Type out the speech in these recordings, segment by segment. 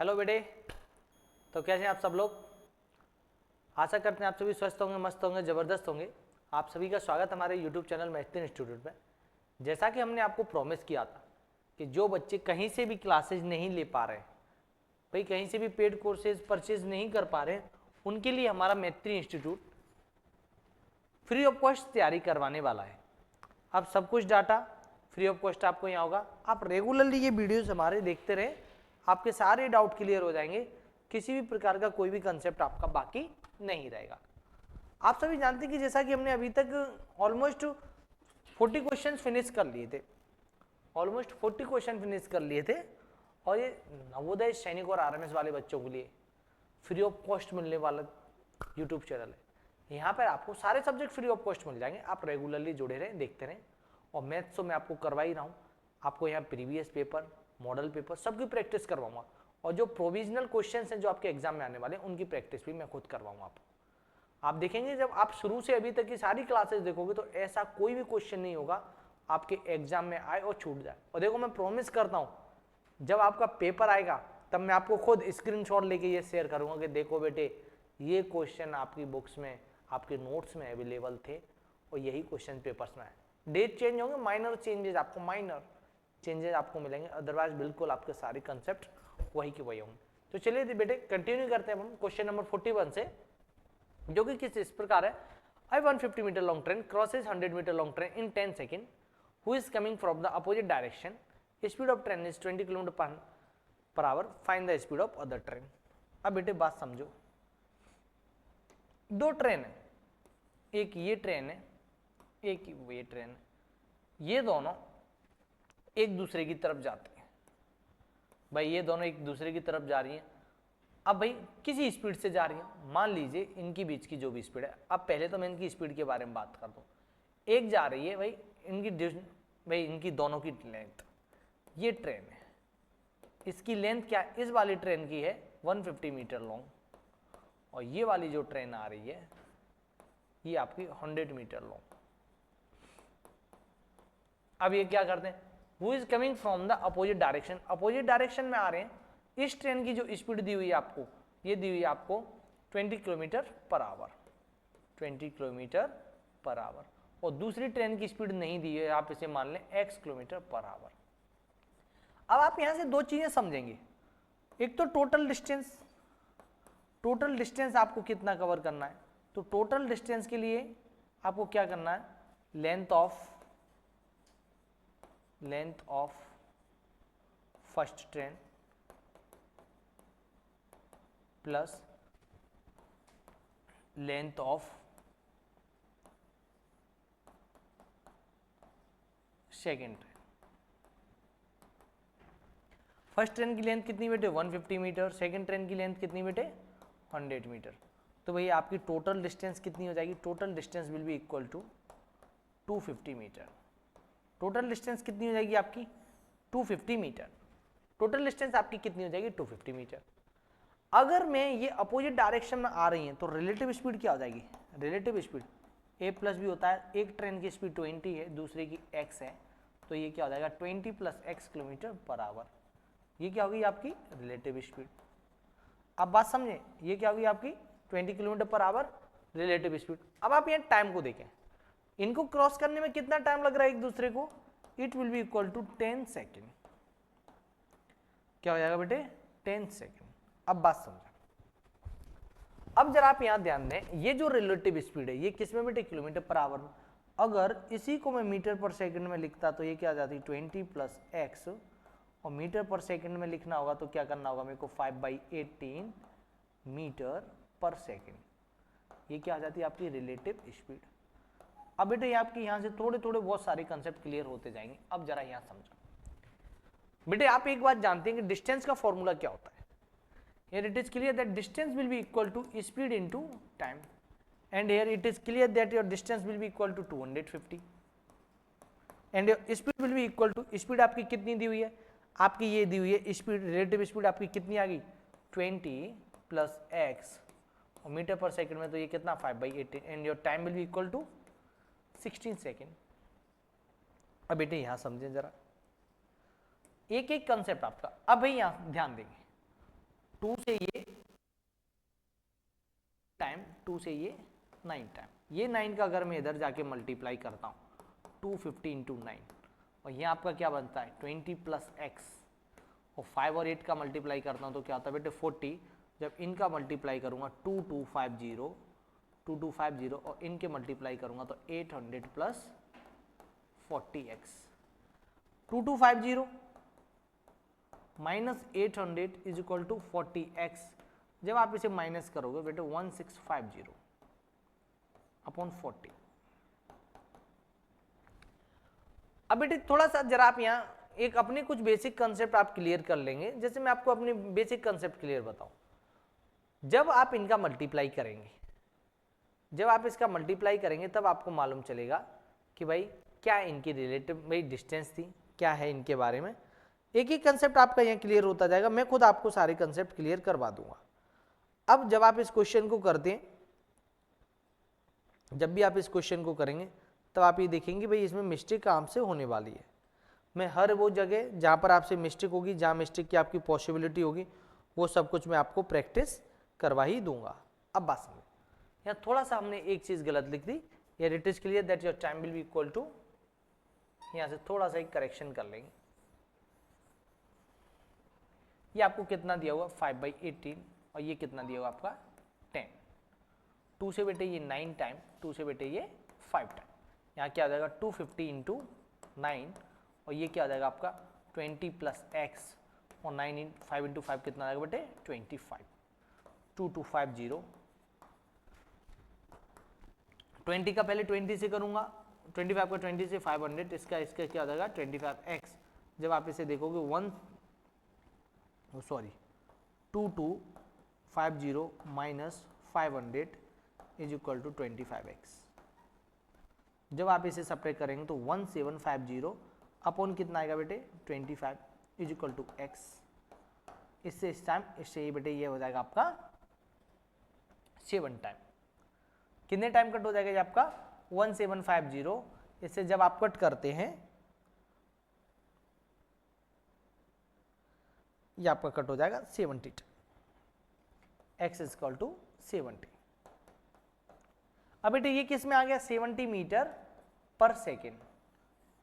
Hello बेटे, तो कैसे हैं आप सब लोग। आशा करते हैं आप सभी स्वस्थ होंगे, मस्त होंगे, ज़बरदस्त होंगे। आप सभी का स्वागत हमारे यूट्यूब चैनल मैथ इंस्टीट्यूट में। जैसा कि हमने आपको प्रॉमिस किया था कि जो बच्चे कहीं से भी क्लासेज नहीं ले पा रहे, भाई कहीं से भी पेड कोर्सेज परचेज नहीं कर पा रहे, उनके लिए हमारा मैत्री इंस्टीट्यूट फ्री ऑफ कॉस्ट तैयारी करवाने वाला है। अब सब कुछ डाटा फ्री ऑफ कॉस्ट आपको यहाँ होगा। आप रेगुलरली ये वीडियोस हमारे देखते रहें, आपके सारे डाउट क्लियर हो जाएंगे। किसी भी प्रकार का कोई भी कंसेप्ट आपका बाकी नहीं रहेगा। आप सभी जानते हैं कि जैसा कि हमने अभी तक ऑलमोस्ट 40 क्वेश्चन फिनिश कर लिए थे, ऑलमोस्ट 40 क्वेश्चन फिनिश कर लिए थे। और ये नवोदय सैनिक और आरएमएस वाले बच्चों के लिए फ्री ऑफ कॉस्ट मिलने वाला यूट्यूब चैनल है। यहाँ पर आपको सारे सब्जेक्ट फ्री ऑफ कॉस्ट मिल जाएंगे। आप रेगुलरली जुड़े रहें, देखते रहें। और मैथ्स तो मैं आपको करवा ही रहा हूँ, आपको यहाँ प्रीवियस पेपर, मॉडल पेपर सबकी प्रैक्टिस करवाऊंगा। और जो प्रोविजनल क्वेश्चंस हैं जो आपके एग्जाम में आने वाले हैं, उनकी प्रैक्टिस भी मैं खुद करवाऊंगा आपको। आप देखेंगे जब आप शुरू से अभी तक की सारी क्लासेस देखोगे तो ऐसा कोई भी क्वेश्चन नहीं होगा आपके एग्जाम में आए और छूट जाए। और देखो, मैं प्रॉमिस करता हूँ जब आपका पेपर आएगा तब मैं आपको खुद स्क्रीनशॉट लेके ये शेयर करूंगा कि देखो बेटे, ये क्वेश्चन आपकी बुक्स में, आपके नोट्स में अवेलेबल थे और यही क्वेश्चन पेपर्स में आए। डेट चेंज होंगे, माइनर चेंजेस आपको, माइनर चेंजेस आपको मिलेंगे, अदरवाइज बिल्कुल आपके सारे कंसेप्ट वही के वही होंगे। तो चलिए बेटे कंटिन्यू करते हैं हम क्वेश्चन नंबर 41 से, जो कि किस इस प्रकार है। I 150 metre long train crosses 100 metre long train in 10 second, who is coming from the opposite direction, speed of train is 20 kilometre per hour, find the speed of other train. अब बेटे बात समझो, दो ट्रेन है, एक ये train है, एक ये ट्रेन है, ये दोनों एक दूसरे की तरफ जाते हैं। भाई ये दोनों एक दूसरे की तरफ जा रही हैं। अब भाई किसी स्पीड से जा रही है, मान लीजिए इनकी बीच की जो भी स्पीड है। अब पहले तो मैं इनकी स्पीड के बारे में बात कर दूं। एक जा रही है भाई इनकी दोनों की लेंथ, ये ट्रेन है, इसकी लेंथ क्या, इस वाली ट्रेन की है 150 मीटर लॉन्ग, और ये वाली जो ट्रेन आ रही है ये आपकी 100 मीटर लॉन्ग। अब ये क्या करते हैं, who is coming from the opposite direction, opposite direction में आ रहे हैं। इस ट्रेन की जो स्पीड दी हुई है आपको, ये दी हुई है आपको 20 kilometre per our, 20 kilometre per our, और दूसरी ट्रेन की स्पीड नहीं दी है, आप इसे मान लें x किलोमीटर पर आवर। अब आप यहां से दो चीजें समझेंगे, एक तो टोटल डिस्टेंस, टोटल डिस्टेंस आपको कितना कवर करना है। तो टोटल डिस्टेंस के लिए आपको क्या करना है, length of first train plus length of second train. First train की लेंथ कितनी बेटे 150 मीटर, सेकेंड ट्रेन की लेंथ कितनी बेटे 100 मीटर। तो भैया आपकी टोटल डिस्टेंस कितनी हो जाएगी, total distance will be equal to 250 metre. Total distance कितनी हो जाएगी आपकी 250 मीटर। टोटल डिस्टेंस आपकी कितनी हो जाएगी 250 मीटर। अगर मैं ये अपोजिट डायरेक्शन में आ रही है तो रिलेटिव स्पीड क्या हो जाएगी, रिलेटिव स्पीड a प्लस भी होता है, एक ट्रेन की स्पीड 20 है, दूसरे की x है, तो ये क्या हो जाएगा 20 plus x kilometre per our. ये क्या होगी आपकी रिलेटिव स्पीड। अब बात समझे, ये क्या होगी आपकी 20 kilometre per hour relative speed. अब आप यहाँ टाइम को देखें, इनको क्रॉस करने में कितना टाइम लग रहा है एक दूसरे को, it will be equal to 10 second. क्या हो जाएगा बेटे 10 सेकेंड। अब बात समझो, अब जरा आप यहां ध्यान दें, ये जो रिलेटिव स्पीड है ये किस में बेटे किलोमीटर पर आवर में। अगर इसी को मैं मीटर पर सेकंड में लिखता तो ये क्या आ जाती 20 प्लस एक्स, और मीटर पर सेकंड में लिखना होगा तो क्या करना होगा मेरे को 5/18 मीटर पर सेकंड। ये क्या आ जाती है आपकी रिलेटिव स्पीड। अब बेटे ये आपकी यहां से थोड़े थोड़े बहुत सारे कंसेप्ट क्लियर होते जाएंगे। अब जरा यहां समझो बेटे, आप एक बात जानते हैं कि डिस्टेंस का फॉर्मूला क्या होता है। Here it is clear that distance will be equal to speed into time, and here it is clear that your distance will be equal to 250, and your speed will be equal to, speed आपकी कितनी दी हुई है, आपकी ये दी हुई है speed, relative speed आपकी कितनी आ गई 20 प्लस x, और मीटर पर सेकंड में तो ये कितना 5/18, and your time will be equal to 16 second. अब बेटे यहां समझें जरा एक एक कंसेप्ट आपका। अब भाई यहां ध्यान देंगे, 2 से ये टाइम, 2 से ये 9 टाइम, ये 9 का अगर मैं इधर जाके मल्टीप्लाई करता हूँ 250 इंटू 9, और ये आपका क्या बनता है 20 प्लस एक्स, और 5 और 8 का मल्टीप्लाई करता हूँ तो क्या होता है बेटे 40, जब इनका मल्टीप्लाई करूँगा 2250 और इनके मल्टीप्लाई करूँगा तो 800 plus 40x, 2250 minus 800 is equal to 40x, जब आप इसे माइनस करोगे बेटे 1650 अपॉन 40। अब बेटे थोड़ा सा जरा आप यहाँ एक अपने कुछ बेसिक कंसेप्ट आप क्लियर कर लेंगे, जैसे मैं आपको अपने बेसिक कंसेप्ट क्लियर बताऊं। जब आप इनका मल्टीप्लाई करेंगे, जब आप इसका मल्टीप्लाई करेंगे तब आपको मालूम चलेगा कि भाई क्या इनकी रिलेटिव भाई डिस्टेंस थी, क्या है इनके बारे में, एक ही कंसेप्ट आपका यहाँ क्लियर होता जाएगा। मैं खुद आपको सारे कंसेप्ट क्लियर करवा दूंगा। अब जब आप इस क्वेश्चन को करते हैं, जब भी आप इस क्वेश्चन को करेंगे तब आप ये देखेंगे भाई इसमें मिस्टेक काम से होने वाली है। मैं हर वो जगह जहाँ पर आपसे मिस्टेक होगी, जहाँ मिस्टेक की आपकी पॉसिबिलिटी होगी, वो सब कुछ मैं आपको प्रैक्टिस करवा ही दूंगा। अब बात समझ, यहाँ थोड़ा सा हमने एक चीज़ गलत लिख दी, यार it is clear that your time will be equal to, यहाँ से थोड़ा सा एक करेक्शन कर लेंगे। ये आपको कितना दिया हुआ 5/18 और ये कितना दिया हुआ आपका 10, 2 से बेटे ये 9 टाइम, 2 से बेटे ये 5 टाइम, यहाँ क्या आ जाएगा 250 इंटू 9 और ये क्या आ जाएगा आपका 20 प्लस एक्स और 5 इंटू 5 कितना आ जाएगा बेटे 25, 2250, 20 का पहले 20 से करूँगा, 25 का 20 से 500, इसका क्या आ जाएगा 25x, जब आप इसे देखोगे 2250 minus 500 is equal to 25x, जब आप इसे सब्ट्रैक्ट करेंगे तो 1750 अपॉन कितना आएगा बेटे 25 इज इक्वल टू x, इससे इस टाइम इससे ये बेटे ये हो जाएगा आपका 7 टाइम, कितने टाइम कट हो जाएगा ये आपका 1750, इससे जब आप कट करते हैं ये आपका कट हो जाएगा 70, x इज इक्वल टू 70। अब बेटे ये किस में आ गया 70 मीटर पर सेकेंड,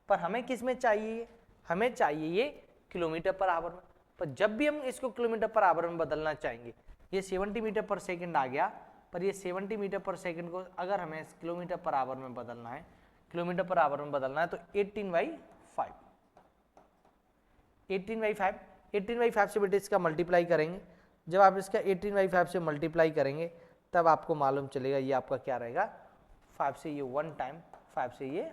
पर हमें किस में चाहिए, हमें चाहिए ये किलोमीटर पर आवर में, पर जब भी हम इसको किलोमीटर पर आवर में बदलना चाहेंगे, ये 70 मीटर पर सेकेंड आ गया, पर ये 70 मीटर पर सेकेंड को अगर हमें किलोमीटर पर आवर में बदलना है, किलोमीटर पर आवर में बदलना है तो 18/5, 18/5 से बेटे इसका मल्टीप्लाई करेंगे, जब आप इसका 18/5 से मल्टीप्लाई करेंगे तब आपको मालूम चलेगा ये आपका क्या रहेगा, 5 से ये 1 टाइम, 5 से ये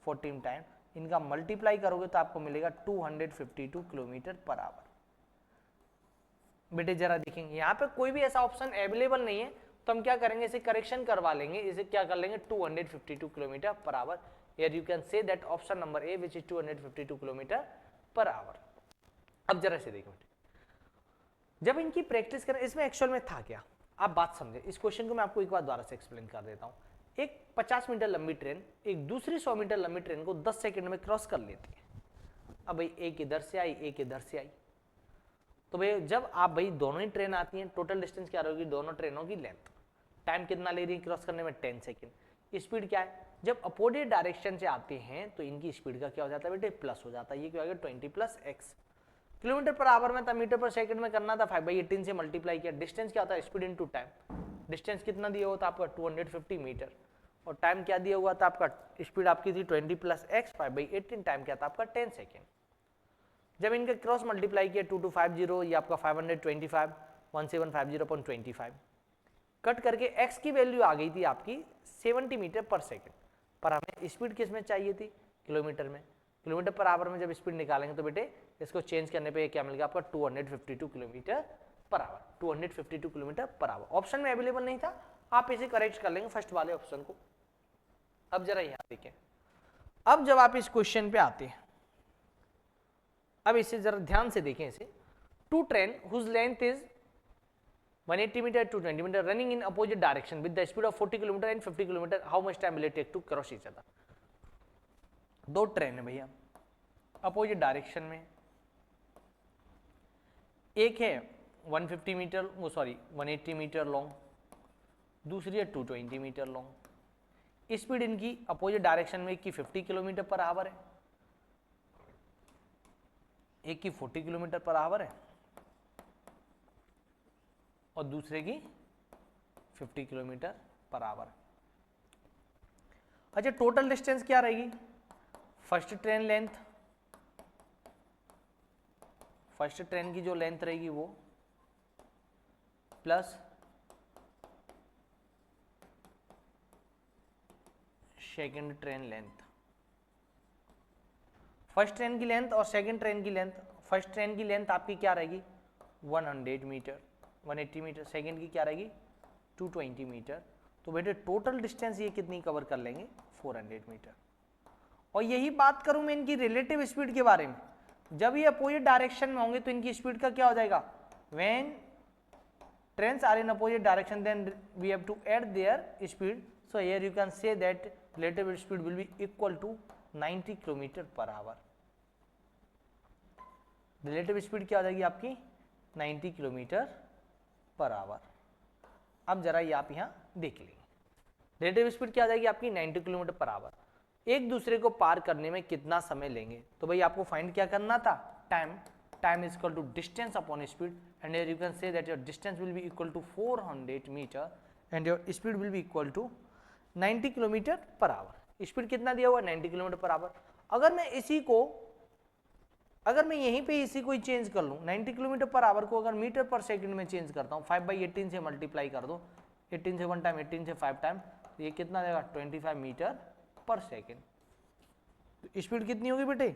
14 टाइम, इनका मल्टीप्लाई करोगे तो आपको मिलेगा 252 किलोमीटर पर आवर। बेटे जरा देखेंगे यहाँ पे कोई भी ऐसा ऑप्शन अवेलेबल नहीं है, तो हम क्या करेंगे इसे करेक्शन करवा लेंगे, इसे क्या कर लेंगे 252 kilometre per our, here you can say that option number A which is 252 kilometre per our. अब जरा से देखो, जब इनकी प्रैक्टिस करें, इसमें एक्चुअल में था क्या, आप बात समझे, इस क्वेश्चन को मैं आपको एक बार दोबारा से एक्सप्लेन कर देता हूं। एक 50 मीटर लंबी ट्रेन एक दूसरी 100 मीटर लंबी ट्रेन को 10 सेकंड में क्रॉस कर लेती है। अब भाई एक इधर से आई, एक इधर से आई, तो भाई जब आप भाई दोनों ही ट्रेन आती हैं, टोटल डिस्टेंस क्या रहेगी दोनों ट्रेनों की लेंथ, टाइम कितना ले रही है क्रॉस करने में 10 सेकंड, स्पीड क्या है, जब अपोजिट डायरेक्शन से आते हैं तो इनकी स्पीड का क्या हो जाता है बेटे प्लस हो जाता है, ये क्या हो गया 20 plus x, kilometre per our में था, मीटर पर सेकंड में करना था, 5/18 से मल्टीप्लाई किया, डिस्टेंस क्या होता है स्पीड इनटू टाइम, डिस्टेंस कितना दिया हुआ था आपका 250 मीटर, और टाइम क्या दिया हुआ था आपका, स्पीड आपकी थी 20 प्लस एक्स, 5/18, टाइम क्या था आपका 10 सेकेंड। जब इनके क्रॉस मल्टीप्लाई किया 2250, ये आपका 525, 1750/25, कट करके x की वैल्यू आ गई थी आपकी 70 मीटर पर सेकेंड, पर हमें स्पीड किस में चाहिए थी किलोमीटर में, किलोमीटर पर आवर में जब स्पीड निकालेंगे तो बेटे इसको चेंज करने पे क्या मिलेगा आपका 252 kilometre per our, 252 kilometre per our, option में अवेलेबल नहीं था, आप इसे करेक्ट कर लेंगे फर्स्ट वाले ऑप्शन को। अब जरा यहां देखें, अब जब आप इस क्वेश्चन पे आते हैं, अब इसे जरा ध्यान से देखें, इसे two train whose length is 180 metre to 20 metre running in opposite direction with the speed of 40 kilometre and 50 kilometre, how much time will it take to cross each other. दो ट्रेन है भैया अपोजिट डायरेक्शन में, एक है 150 metre, वो sorry 180 metre long, दूसरी है 220 metre long. Speed इनकी अपोजिट डायरेक्शन में, एक की 50 किलोमीटर पर आवर है, एक की 40 किलोमीटर पर आवर है और दूसरे की 50 किलोमीटर पर आवर। अच्छा, टोटल डिस्टेंस क्या रहेगी? First train length, first train की जो लेंथ रहेगी वो, plus second train length. First train की लेंथ और सेकेंड ट्रेन की लेंथ, फर्स्ट ट्रेन की लेंथ आपकी क्या रहेगी? 100 मीटर, 180 मीटर। सेकेंड की क्या रहेगी? 220 मीटर। तो बेटे टोटल डिस्टेंस ये कितनी कवर कर लेंगे? 400 मीटर। और यही बात करूं मैं इनकी रिलेटिव स्पीड के बारे में, जब ये अपोजिट डायरेक्शन में होंगे तो इनकी स्पीड का क्या हो जाएगा? When trains are in opposite direction then we have to add their speed, so here you can say that relative speed will be equal to 90 kilometre per hour. Relative speed क्या हो जाएगी आपकी? 90 kilometre per our. अब जरा ये आप यहाँ देख लेंगे, रिलेटिव स्पीड क्या आ जाएगी आपकी? 90 किलोमीटर पर आवर। एक दूसरे को पार करने में कितना समय लेंगे? तो भाई आपको फाइंड क्या करना था? Time. Time is equal to distance upon speed, and here you can say that your distance will be equal to 400 metre and your speed will be equal to 90 kilometre per hour. Speed कितना दिया हुआ? 90 kilometre per our. अगर मैं इसी को, अगर मैं यहीं पे इसी को ही चेंज कर लूँ, 90 किलोमीटर पर आवर को अगर मीटर पर सेकंड में चेंज करता हूँ, 5/18 से मल्टीप्लाई कर दो, 18 से 1 टाइम, 18 से 5 टाइम, तो ये कितना देगा? 25 मीटर पर सेकेंड। तो स्पीड कितनी होगी बेटे?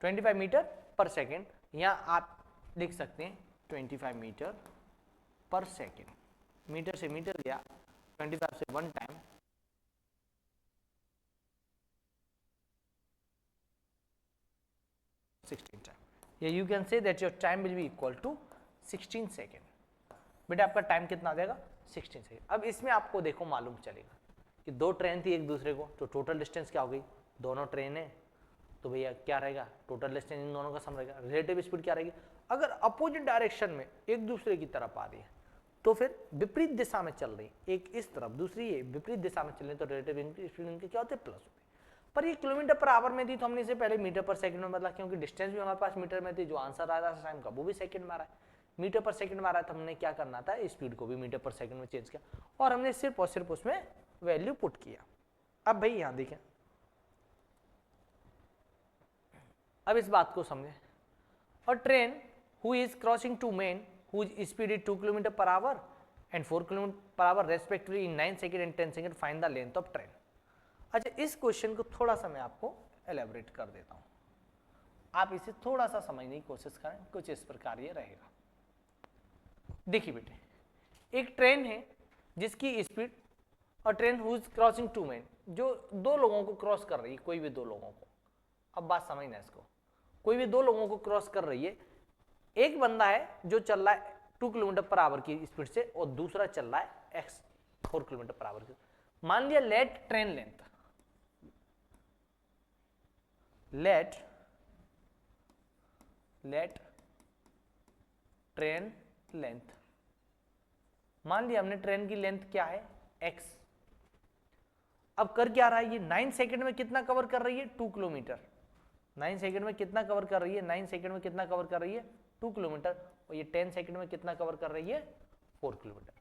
25 मीटर पर सेकेंड। यहाँ आप लिख सकते हैं 25 मीटर पर सेकेंड। मीटर से मीटर गया, 25 से 1 टाइम, 16 टाइम। या you can say that your time will be equal to 16 second. बेटा आपका टाइम कितना आ जाएगा? 16 सेकेंड। अब इसमें आपको देखो मालूम चलेगा कि दो ट्रेन थी एक दूसरे को, तो टोटल डिस्टेंस क्या हो गई? दोनों ट्रेन है तो भैया क्या रहेगा? टोटल डिस्टेंस इन दोनों का सम रहेगा। रिलेटिव स्पीड क्या रहेगी? अगर अपोजिट डायरेक्शन में एक दूसरे की तरफ आ रही है तो फिर विपरीत दिशा में चल रही, एक इस तरफ दूसरी ये विपरीत दिशा में चल रही, तो रिलेटिव स्पीड इनके क्या होते? प्लस होते। पर ये किलोमीटर पर आवर में थी तो हमने इसे पहले मीटर पर सेकंड में बदला, क्योंकि डिस्टेंस भी हमारे पास मीटर में थी, जो आंसर आ रहा था टाइम का वो भी सेकंड में आ रहा है, मीटर पर सेकंड में आ रहा है, तो हमने क्या करना था? स्पीड को भी मीटर पर सेकंड में चेंज किया और हमने सिर्फ और सिर्फ उसमें वैल्यू पुट किया। अब भाई यहां देखें, अब इस बात को समझें। और train who is crossing two men whose speed is 2 kilometre per hour and 4 kilometre per hour respectively in 9 second and 10 second, find the length of train. अच्छा, इस क्वेश्चन को थोड़ा सा मैं आपको एलेबोरेट कर देता हूं, आप इसे थोड़ा सा समझने की कोशिश करें। कुछ इस प्रकार ये रहेगा। देखिए बेटे, एक ट्रेन है जिसकी स्पीड, और train who is crossing two man, जो दो लोगों को क्रॉस कर रही है, कोई भी दो लोगों को। अब बात समझना इसको, कोई भी दो लोगों को क्रॉस कर रही है। एक बंदा है जो चल रहा है 2 किलोमीटर पर आवर की स्पीड से और दूसरा चल रहा है x 4 किलोमीटर पर आवर की। मान लिया let train length, let train length, मान लिया हमने ट्रेन की लेंथ क्या है? x। अब कर क्या रहा है ये? 9 सेकंड में कितना कवर कर रही है? 2 किलोमीटर। 9 सेकंड में कितना कवर कर रही है? 9 सेकंड में कितना कवर कर रही है? 2 किलोमीटर। और ये 10 सेकंड में कितना कवर कर रही है? 4 किलोमीटर।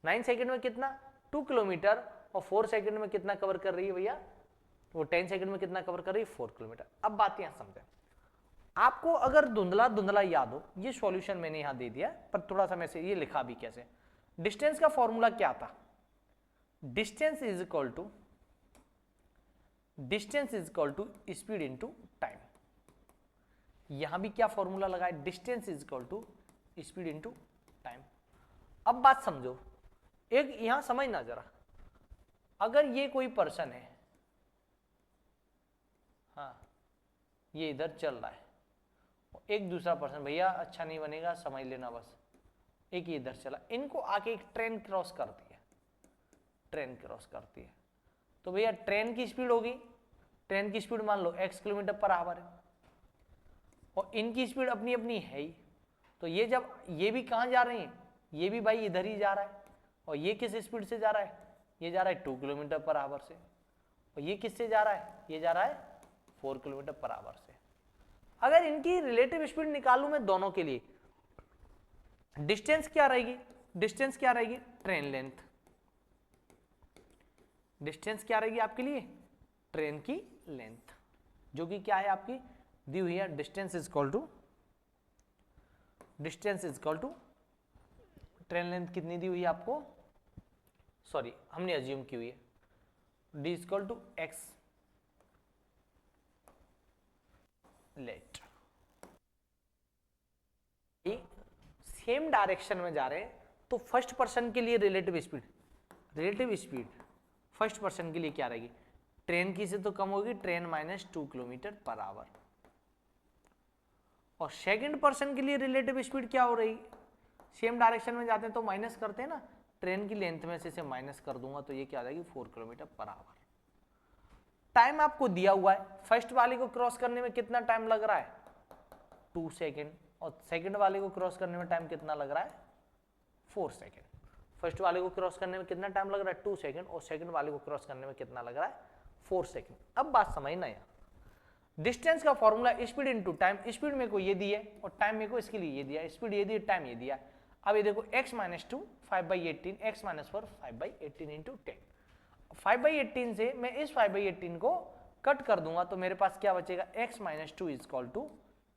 9 सेकंड में कितना? 2 किलोमीटर। और 4 सेकंड में कितना कवर कर रही है भैया? वो 10 सेकंड में कितना कवर कर रही है? 4 किलोमीटर। अब बात यहां समझें, आपको अगर धुंधला धुंधला याद हो, ये सॉल्यूशन मैंने यहां दे दिया, पर थोड़ा सा मैं से ये लिखा भी कैसे। डिस्टेंस का फॉर्मूला क्या था? Distance is equal to speed into time. यहां भी क्या फॉर्मूला लगा है? Distance is equal to speed into time. अब बात समझो, एक यहां समझना जरा, अगर ये कोई पर्सन है, हाँ ये इधर चल रहा है, एक दूसरा पर्सन, भैया अच्छा नहीं बनेगा समझ लेना बस, एक ये इधर चला, इनको आके एक ट्रेन क्रॉस करती है, ट्रेन क्रॉस करती है, तो भैया ट्रेन की स्पीड होगी ट्रेन की स्पीड मान लो x किलोमीटर पर आवर है और इनकी स्पीड अपनी अपनी है ही, तो ये जब ये भी कहाँ जा रही है, ये भी भाई इधर ही जा रहा है, और ये किस स्पीड से जा रहा है, ये जा रहा है 2 किलोमीटर पर आवर से, और ये किससे जा रहा है, ये जा रहा है 4 किलोमीटर पर आवर से। अगर इनकी रिलेटिव स्पीड निकालूं मैं दोनों के लिए, डिस्टेंस क्या रहेगी, डिस्टेंस क्या रहेगी, ट्रेन लेंथ, डिस्टेंस क्या रहेगी आपके लिए, ट्रेन की लेंथ, जो कि क्या है आपकी दी हुई है, distance is equal to train length कितनी दी हुई है आपको, सॉरी हमने अज्यूम की हुई है, D equal to X let. Same direction में जा रहे हैं तो फर्स्ट पर्सन के लिए रिलेटिव स्पीड फर्स्ट पर्सन के लिए क्या रहेगी, ट्रेन की से तो कम होगी, ट्रेन -2 किलोमीटर पर आवर, और सेकंड पर्सन के लिए रिलेटिव स्पीड क्या हो रही, सेम डायरेक्शन में जाते हैं तो माइनस करते हैं ना, ट्रेन की लेंथ में से इसे माइनस कर दूंगा तो ये क्या आ जाएगी 4 किलोमीटर पर आवर। टाइम आपको दिया हुआ है, फर्स्ट वाले को क्रॉस करने में कितना टाइम लग रहा है 2 सेकेंड, और सेकंड वाले को क्रॉस करने में टाइम कितना लग रहा है 4 सेकेंड। फर्स्ट वाले को क्रॉस करने में कितना टाइम लग रहा है 2 सेकेंड, और सेकंड वाले को क्रॉस करने में कितना लग रहा है 4 सेकेंड। अब बात समझना यार, डिस्टेंस का formula speed into time, speed मेरे को ये दी है और टाइम मेरे को इसके लिए ये दिया, स्पीड ये दी टाइम ये दिया। अब ये देखो x - 2 5/18, x - 4 5/18 इंटू 10, 5/18 से मैं इस 5/18 को कट कर दूंगा तो मेरे पास क्या बचेगा, x - 2 इक्वल टू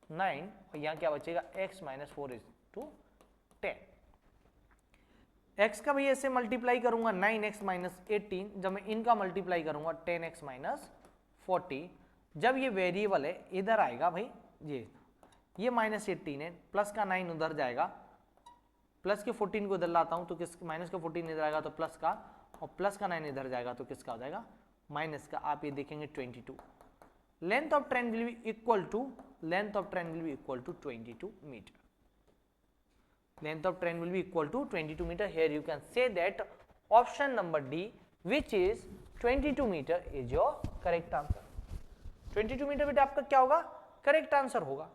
9, और यहाँ क्या बचेगा x - 4 इक्वल टू 10। x का भी ऐसे मल्टीप्लाई करूंगा 9x - 18, जब मैं इनका मल्टीप्लाई करूंगा 10x - 40, जब ये वेरिएबल है इधर आएगा भाई, ये -18 है, प्लस का 9 उधर जाएगा, प्लस के 14 को इधर लाता हूं तो किस, माइनस का 14 इधर आएगा तो प्लस का, और प्लस का 9 इधर जाएगा तो किसका हो जाएगा माइनस का, आप ये देखेंगे 22। Length of train will be equal to 22 metre, length of train will be equal to 22 meter. Here you can say that option number D, which is 22 meter, is your correct answer. 22 metre बेटा आपका क्या होगा, correct answer होगा।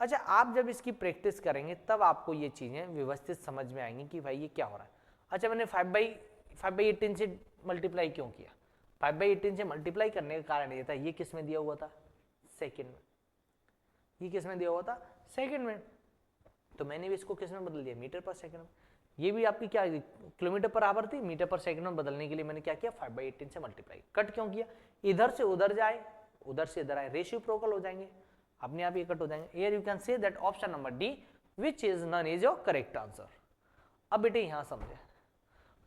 अच्छा, आप जब इसकी practice करेंगे तब आपको ये चीजें व्यवस्थित समझ में आएंगी कि भाई ये क्या हो रहा है। अच्छा, मैंने 5/18 से मल्टीप्लाई क्यों किया, 5/18 से मल्टीप्लाई करने का कारण ये था, ये किस में दिया हुआ था, सेकेंड में, ये किस में दिया हुआ था, सेकेंड में, तो मैंने भी इसको किस में बदल दिया, मीटर पर सेकंड में। ये भी आपकी क्या किलोमीटर पर आवर थी, मीटर पर सेकंड में बदलने के लिए मैंने क्या किया 5/18 से मल्टीप्लाई। कट क्यों किया, इधर से उधर जाए, उधर से इधर आए, रेसिप्रोकल हो जाएंगे, अपने आप ये कट हो जाएंगे। Here you can say that option number D which is none is your correct answer. अब बेटे यहां समझे,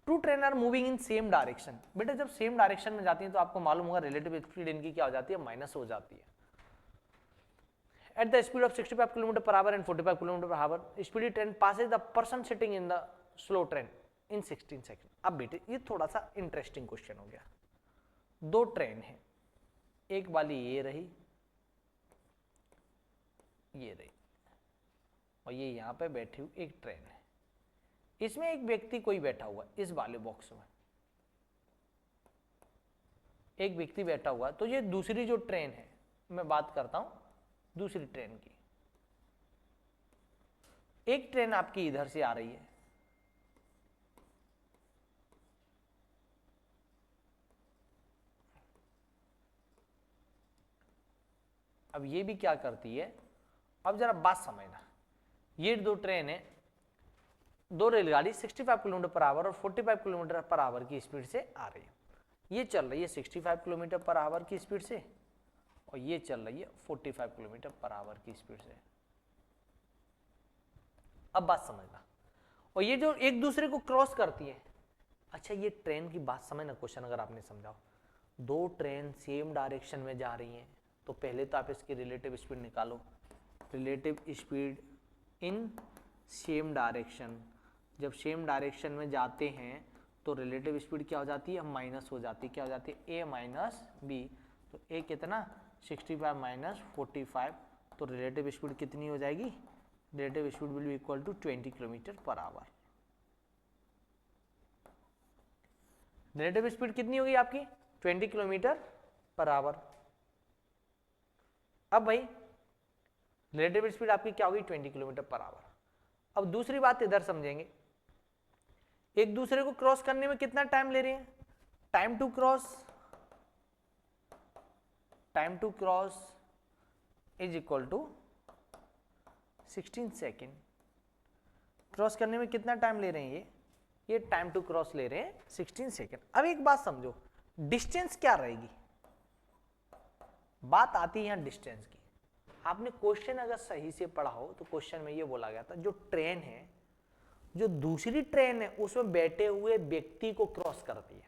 two train are moving in same direction, बेटे जब सेम डायरेक्शन में जाती है तो आपको मालूम होगा रिलेटिव स्पीड इनकी क्या हो जाती है, माइनस हो जाती है। At the speed of 65 km per hour and 45 km per hour, speedy train passes the person sitting in the slow train in 16 seconds. अब बेटे ये थोड़ा सा इंटरेस्टिंग क्वेश्चन हो गया, दो ट्रेन है, एक वाली ये रही, ये रही, और ये यहाँ पे बैठी हुई एक ट्रेन है, इसमें एक व्यक्ति कोई बैठा हुआ है, इस वाले बॉक्स में एक व्यक्ति बैठा हुआ है। तो ये दूसरी जो ट्रेन है, मैं बात करता हूं दूसरी ट्रेन की, एक ट्रेन आपकी इधर से आ रही है, अब ये भी क्या करती है, अब जरा बात समझना, ये दो ट्रेन है, दो रेलगाड़ी 65 किलोमीटर पर आवर और 45 किलोमीटर पर आवर की स्पीड से आ रही है। ये चल रही है 65 किलोमीटर पर आवर की स्पीड से और ये चल रही है 45 किलोमीटर पर आवर की स्पीड से। अब बात समझना, और ये जो एक दूसरे को क्रॉस करती है। अच्छा, ये ट्रेन की बात समझना, क्वेश्चन अगर आपने समझा, दो ट्रेन सेम डायरेक्शन में जा रही हैं तो पहले तो आप इसकी रिलेटिव स्पीड निकालो, relative speed in same direction. जब सेम डायरेक्शन में जाते हैं तो रिलेटिव स्पीड क्या हो जाती है, माइनस हो जाती है, क्या हो जाती है, ए माइनस बी। तो ए कितना 65 माइनस 45, तो रिलेटिव स्पीड कितनी हो जाएगी, relative speed will be equal to 20 kilometre per hour. Relative speed कितनी होगी आपकी 20 किलोमीटर पर आवर। अब भाई रिलेटिव स्पीड आपकी क्या होगी 20 किलोमीटर पर आवर। अब दूसरी बात इधर समझेंगे, एक दूसरे को क्रॉस करने में कितना टाइम ले रहे हैं, time to cross is equal to 16 second. Cross करने में कितना टाइम ले रहे हैं ये टाइम टू क्रॉस ले रहे हैं 16 सेकेंड। अब एक बात समझो, डिस्टेंस क्या रहेगी, बात आती है यहां डिस्टेंस की। आपने क्वेश्चन अगर सही से पढ़ा हो तो क्वेश्चन में ये बोला गया था जो ट्रेन है, जो दूसरी ट्रेन है उसमें बैठे हुए व्यक्ति को क्रॉस करती है।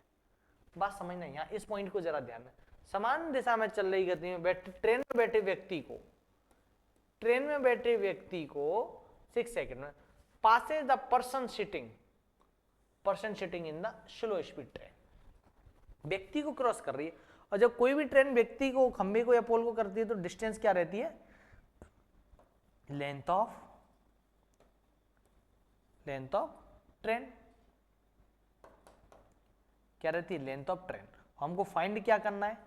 बात समझना, यहां इस पॉइंट को जरा ध्यान में, समान दिशा में चल रही गति में ट्रेन में बैठे व्यक्ति को 6 सेकेंड में passes the person sitting in the slow speed train, व्यक्ति को क्रॉस कर रही है। और जब कोई भी ट्रेन व्यक्ति को, खंबे को या पोल को करती है तो डिस्टेंस क्या रहती है, लेंथ ऑफ ट्रेन क्या रहती है, लेंथ ऑफ ट्रेन। हमको फाइंड क्या करना है,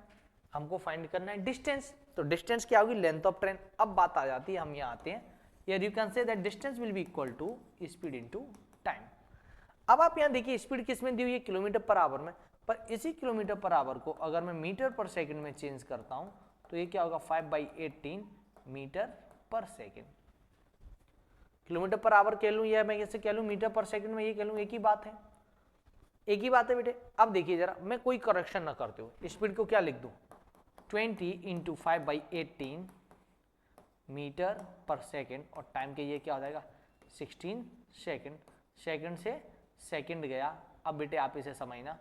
हमको फाइंड करना है डिस्टेंस, तो डिस्टेंस क्या होगी, लेंथ ऑफ ट्रेन। अब बात आ जाती है, हम यहाँ आते हैं, Here you can say that distance will be equal to speed into time। अब आप यहाँ देखिए स्पीड किस में दी हुई है, किलोमीटर पर आवर में, पर इसी किलोमीटर पर आवर को अगर मैं मीटर पर सेकंड में चेंज करता हूँ तो ये क्या होगा 5/18 metre per second. Kilometre per our कह लूँ या मैं कैसे कह लूँ मीटर पर सेकंड में ये कह लूँ, एक ही बात है बेटे। अब देखिए जरा, मैं कोई करेक्शन ना करते हो स्पीड को क्या लिख दूँ, 20 × 5/18 मीटर पर सेकंड, और टाइम के ये क्या हो जाएगा 16 सेकंड। सेकंड से सेकंड गया। अब बेटे आप इसे समझना,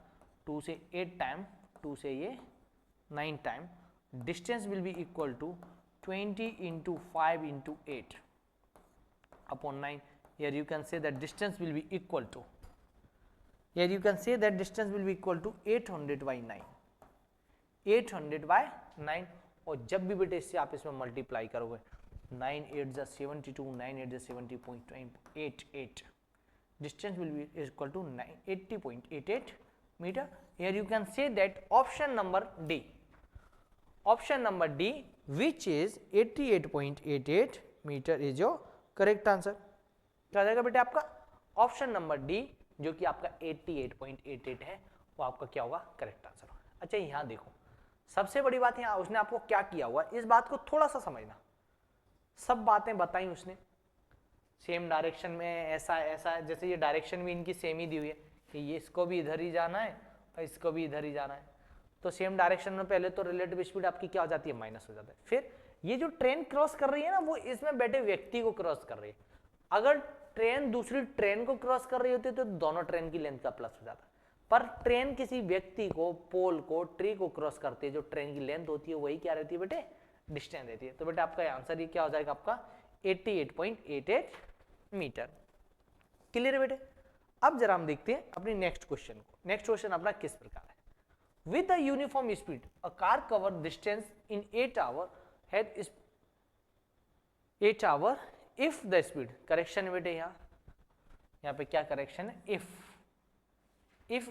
2 से 8 टाइम, 2 से ये 9 time, distance will be equal to 20 × 5 × 8 upon 9। Here you can say that distance will be equal to, 800/9, 800/9। और जब भी बेटे इससे आप इसमें मल्टीप्लाई करोगे, 9 8 जा 72, 9 8 जा 70.88, distance will be equal to 80.88 meter। Here you can say that option number D which is 88.88 meter is your correct answer। क्या हो जाएगा बेटे आपका ऑप्शन नंबर डी, जो कि आपका 88.88 है, वो आपका क्या होगा, करेक्ट आंसर। अच्छा यहाँ देखो, सबसे बड़ी बात यहाँ उसने आपको क्या किया हुआ, इस बात को थोड़ा सा समझना। सब बातें बताई उसने, सेम डायरेक्शन में, ऐसा जैसे ये डायरेक्शन भी इनकी सेम ही दी हुई है कि ये इसको भी इधर ही जाना है और इसको भी इधर ही जाना है, तो सेम डायरेक्शन में पहले तो रिलेटिव स्पीड आपकी क्या हो जाती है, माइनस हो जाता है। फिर ये जो ट्रेन क्रॉस कर रही है ना, वो इसमें बैठे व्यक्ति को क्रॉस कर रही है। अगर ट्रेन दूसरी ट्रेन को क्रॉस कर रही होती है तो दोनों ट्रेन की लेंथ का प्लस हो जाता है, पर ट्रेन किसी व्यक्ति को, पोल को, ट्री को क्रॉस करती है, जो ट्रेन की लेंथ होती है वही क्या रहती है बेटे, डिस्टेंस रहती है। तो बेटे आपका आंसर ये क्या हो जाएगा, आपका 88.88 मीटर। क्लियर है बेटे। अब जरा हम देखते हैं अपनी नेक्स्ट क्वेश्चन को। नेक्स्ट क्वेश्चन अपना किस प्रकार है, with a uniform speed a car cover distance in 8 our had 8 hour if the speed, correction है बेटे, यहाँ पे क्या करेक्शन है, if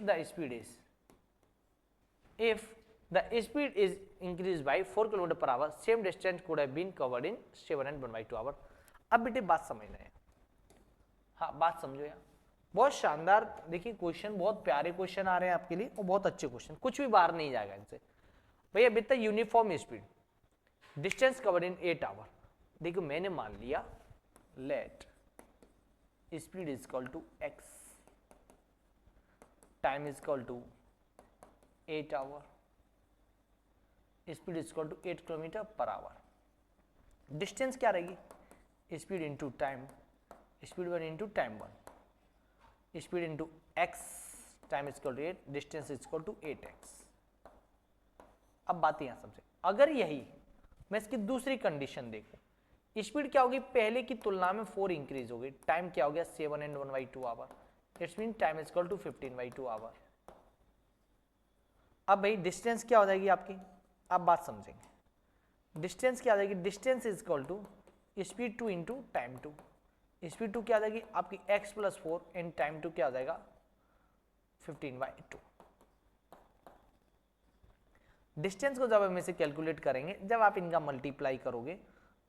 the speed is increased by 4 km per hour, same distance could have been covered in 7 and 1/2 hour। अब बेटे बात समझना है, हाँ बात समझो यार, बहुत शानदार। देखिए क्वेश्चन बहुत प्यारे क्वेश्चन आ रहे हैं आपके लिए और बहुत अच्छे क्वेश्चन, कुछ भी बाहर नहीं जाएगा इनसे। भैया with the uniform speed distance covered in 8 hour, देखो मैंने मान लिया let speed is equal to x, time is equal to 8 hour, speed is equal to 8 kilometre per hour. Distance क्या रहेगी, speed into time, speed 1 into time 1, speed into x, time is equal to 8, distance is equal to 8x। अब बात यहां समझे, अगर यही मैं इसकी दूसरी कंडीशन देखूं, स्पीड क्या होगी पहले की तुलना में 4 इंक्रीज होगी, टाइम क्या हो गया 7 and 1/2 hour, it's mean time is equal to 15/2 hour. अब भाई डिस्टेंस क्या हो जाएगी आपकी, अब बात समझेंगे। डिस्टेंस क्या आ जाएगी, distance is equal to speed 2 into time 2, speed 2 क्या आ जाएगी आपकी x + 4 एंड टाइम 2 क्या आ जाएगा 15/2। डिस्टेंस को जब हम इसे कैलकुलेट करेंगे, जब आप इनका मल्टीप्लाई करोगे,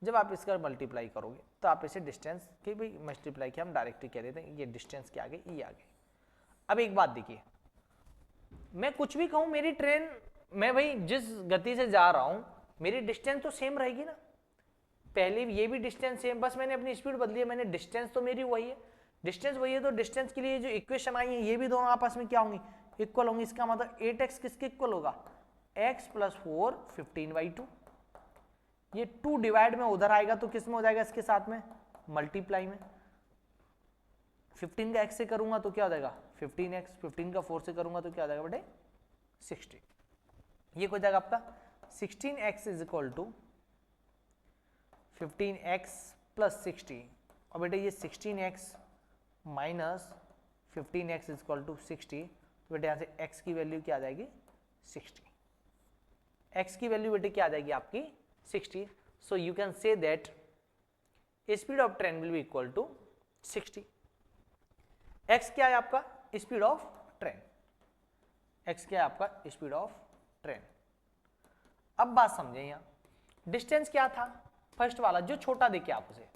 जब आप इसका मल्टीप्लाई करोगे तो आप इसे डिस्टेंस की भी मल्टीप्लाई किया, हम डायरेक्टली कह देते हैं ये डिस्टेंस के आगे ये आगे। अब एक बात देखिए, मैं कुछ भी कहूं मेरी ट्रेन, मैं भाई जिस गति से जा रहा हूं मेरी डिस्टेंस तो सेम रहेगी ना, पहले ये भी डिस्टेंस सेम, बस मैंने अपनी स्पीड बदली है, मैंने डिस्टेंस तो मेरी वही है, डिस्टेंस वही है, तो डिस्टेंस के लिए जो इक्वेशन आई है ये भी दोनों आपस में क्या होंगी, इक्वल होंगी। इसका मतलब 8x किसके इक्वल होगा, x + 4 15/2। ये 2 डिवाइड में उधर आएगा तो किस में हो जाएगा, इसके साथ में मल्टीप्लाई में। 15 का x से करूंगा तो क्या हो जाएगा 15x, 15 का 4 से करूंगा तो क्या हो जाएगा बेटे 60। ये हो जाएगा आपका 16x = 15x + 60। और बेटे ये 16x - 15x = 60, तो बेटे यहाँ से x की वैल्यू क्या आ जाएगी 60। x की वैल्यू बेटे क्या आ जाएगी आपकी 60। So you can say that speed of train will be equal to 60। x क्या है आपका स्पीड ऑफ ट्रेन, x क्या है आपका स्पीड ऑफ ट्रेन। अब बात समझे, यहाँ डिस्टेंस क्या था फर्स्ट वाला जो छोटा देखे आप उसे,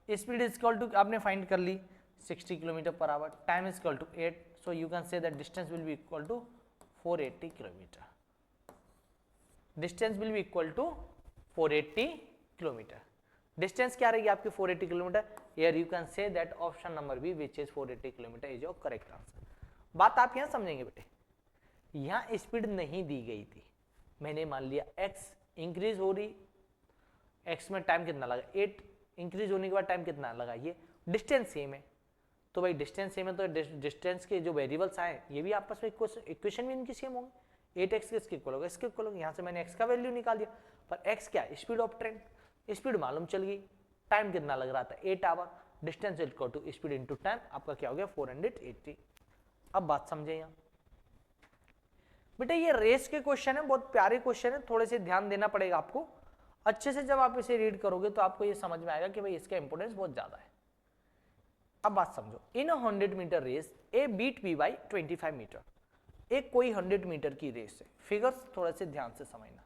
स्पीड इक्वल टू आपने फाइंड कर ली 60 km/h, time equal to 8, so you can say that distance will be equal to 480 km। Distance will be equal to 480 km। Distance क्या रहेगी आपकी 480 km। Here you can say that option number B which is 480 km is your correct answer. बात आप यहां समझेंगे बेटे, यहां speed नहीं दी गई थी, मैंने मान लिया x इंक्रीज हो रही, x में टाइम कितना लगा 8, इंक्रीज होने के बाद टाइम कितना लगा, ये डिस्टेंस सेम है, तो भाई डिस्टेंस सेम है तो डिस्टेंस के जो वेरिएबल्स आए ये भी आपस में इक्वेशन भी इनकी सेम होंगे। 8x किसके इक्वल होगा, इसके इक्वल होगा। यहाँ से मैंने x का वैल्यू निकाल दिया, पर x क्या स्पीड ऑफ ट्रेन, स्पीड मालूम चल गई, टाइम कितना लग रहा था 8 hour, distance equal to speed into time, आपका क्या हो गया 480। अब बात समझे यहाँ बेटा, ये रेस के क्वेश्चन है, बहुत प्यारे क्वेश्चन है, थोड़े से ध्यान देना पड़ेगा आपको अच्छे से। जब आप इसे रीड करोगे तो आपको ये समझ में आएगा कि भाई इसका इंपोर्टेंस बहुत ज्यादा है। अब बात समझो, in 100 metre race A beat B by 25 metre. एक कोई 100 मीटर की रेस है, फिगर्स थोड़े से ध्यान से समझना।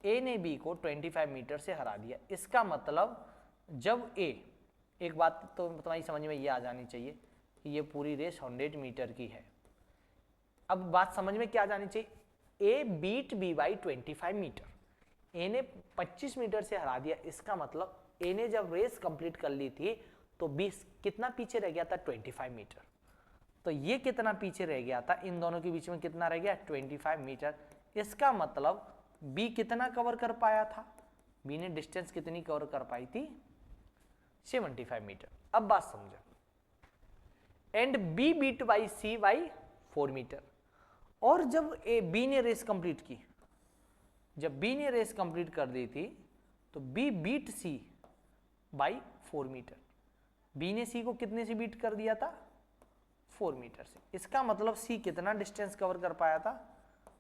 ए ने बी को 25 मीटर से हरा दिया, इसका मतलब जब ए, एक बात तो तुम्हारी समझ में ये आ जानी चाहिए कि ये पूरी रेस 100 मीटर की है। अब बात समझ में क्या आ जानी चाहिए, ए बीट बी बाई 25 मीटर, ए ने 25 मीटर से हरा दिया, इसका मतलब ए ने जब रेस कंप्लीट कर ली थी तो बी कितना पीछे रह गया था 25 मीटर, तो ये कितना पीछे रह गया था, इन दोनों के बीच में कितना रह गया 25 मीटर। इसका मतलब बी कितना कवर कर पाया था, बी ने डिस्टेंस कितनी कवर कर पाई थी 75 मीटर। अब बात समझो, and B beat by C by 4 metre. और जब बी ने रेस कंप्लीट की, जब बी ने रेस कंप्लीट कर दी थी तो B beat C by 4 metre. B ने सी को कितने से बीट कर दिया था 4 मीटर से, इसका मतलब सी कितना डिस्टेंस कवर कर पाया था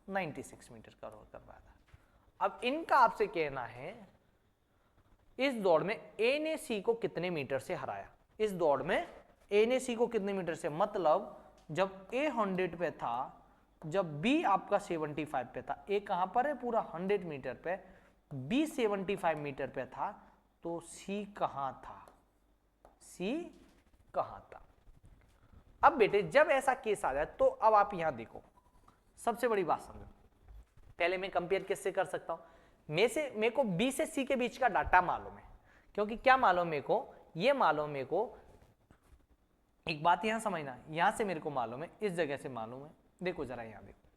96 मीटर कवर कर पाया था। अब इनका आपसे कहना है इस दौड़ में ए ने सी को कितने मीटर से हराया, इस दौड़ में ए ने सी को कितने मीटर से, मतलब जब ए 100 पे था, जब बी आपका 75 पे था, ए कहां पर है पूरा 100 मीटर पे, बी 75 मीटर पे था, तो सी कहां था, सी कहां था। अब बेटे जब ऐसा केस आ जाए तो अब आप यहां देखो, सबसे बड़ी बात समझो, पहले मैं कंपेयर किससे कर सकता हूं, मेरे को बी से सी के बीच का डाटा मालूम है, क्योंकि क्या मालूम मेरे को, ये मालूम मेरे को, एक बात यहां समझना, यहां से मेरे को मालूम है, इस जगह से मालूम है, देखो जरा यहां देखो।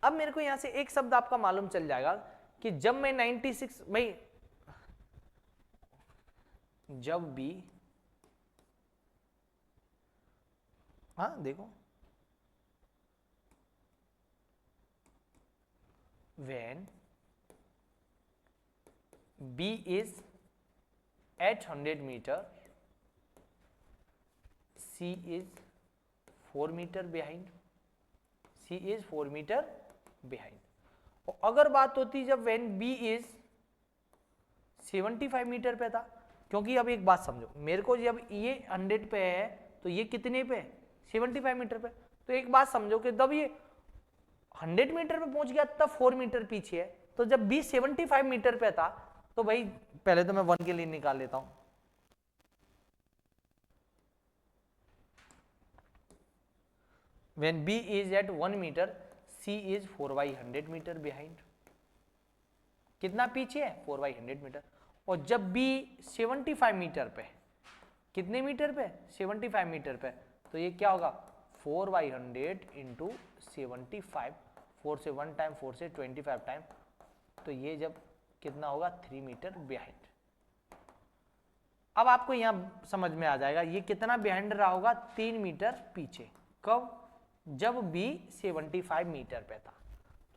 अब मेरे को यहां से एक शब्द आपका मालूम चल जाएगा कि जब मैं 96 भाई, जब भी, हाँ देखो, when B is at 100 meter, C is 4 meter behind, C is 4 meter behind। और अगर बात होती जब when B is 75 मीटर पे था, क्योंकि अब एक बात समझो, मेरे को जब ये 100 पे है तो ये कितने पे 75 मीटर पे, तो एक बात समझो कि जब ये 100 मीटर पे पहुंच गया तब 4 मीटर पीछे है। तो जब बी 75 मीटर पे था तो भाई पहले तो मैं 1 के लिए निकाल लेता हूं। When B is at 1 meter, C is 4/100 metre behind. कितना पीछे है? 4/100 मीटर। और जब B 75 मीटर पे, कितने मीटर पे? 75 मीटर पे, तो ये क्या होगा? 4/100 इंटू 75, 4 से 1 टाइम, 4 से 25 टाइम, तो ये जब कितना होगा? 3 मीटर बिहाइंड। अब आपको यहां समझ में आ जाएगा ये कितना बिहाइंड रहा होगा? 3 मीटर पीछे। कब? जब B 75 मीटर पे था।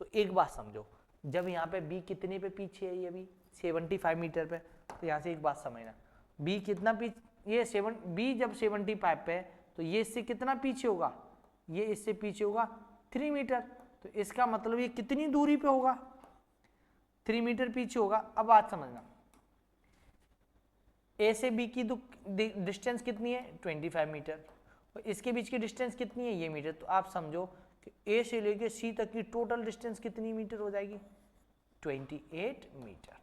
तो एक बात समझो, जब यहाँ पे B कितने पे पीछे है? ये B 75 मीटर पे। तो यहाँ से एक बात समझना, B कितना पीछे? ये B जब 75 पे है तो ये इससे कितना पीछे होगा? ये इससे पीछे होगा 3 मीटर। तो इसका मतलब ये कितनी दूरी पे होगा? 3 मीटर पीछे होगा। अब बात समझना, A से B की डिस्टेंस कितनी है? 25 मीटर। और इसके बीच की डिस्टेंस कितनी है? ये मीटर। तो आप समझो कि A से लेके C तक की टोटल डिस्टेंस कितनी मीटर हो जाएगी? 28 metre.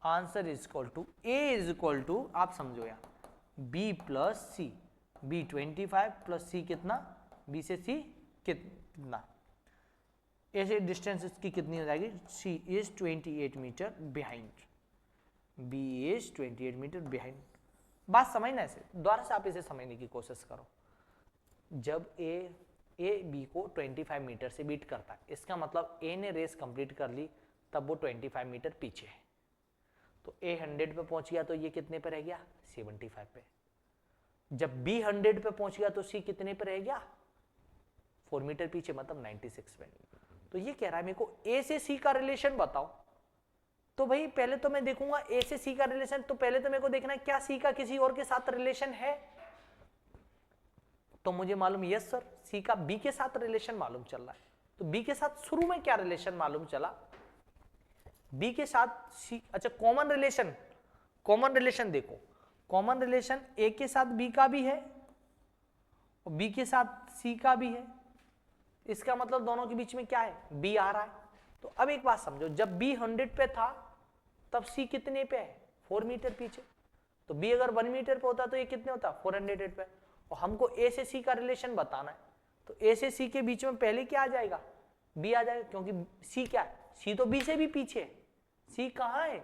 Answer is equal to A is equal to, आप समझो यार, B plus C। B 25 plus C कितना? B से C कितना? A से डिस्टेंस इसकी कितनी हो जाएगी? C इज 28 मीटर बिहाइंड। B इज 28 मीटर बिहाइंड। बात समझना, ऐसे दोबारा से आप इसे समझने की कोशिश करो। जब A B को 25 मीटर से बीट करता है, इसका मतलब A ने रेस कंप्लीट कर ली, तब वो 25 मीटर पीछे है। तो A 100 पे पहुंच गया तो ये कितने पे रह गया? 75 पे। जब B 100 पे पहुंच गया तो C कितने पे रह गया? 4 मीटर पीछे, मतलब 96 पे। तो ये कह रहा है मेरे को A से C का रिलेशन बताओ। तो भाई पहले तो मैं देखूंगा A से C का रिलेशन, तो पहले तो मेरे को देखना है क्या C का किसी और के साथ रिलेशन है। तो मुझे मालूम, यस सर, C का B के साथ रिलेशन मालूम चल रहा है। तो B के साथ शुरू में क्या रिलेशन मालूम चला? B के साथ C, अच्छा कॉमन रिलेशन देखो, कॉमन रिलेशन A के साथ B का भी है और B के साथ C का भी है। इसका मतलब दोनों के बीच में क्या है? B आ रहा है। तो अब एक बात समझो, जब B 100 पे था तब C कितने पे है? 4 मीटर पीछे। तो B अगर 1 मीटर पे होता तो ये कितने होता? 400 पे। और हमको A से C का रिलेशन बताना है, तो A से C के बीच में पहले क्या आ जाएगा? B आ जाएगा, क्योंकि C क्या है? C तो B से भी पीछे है। C कहाँ है?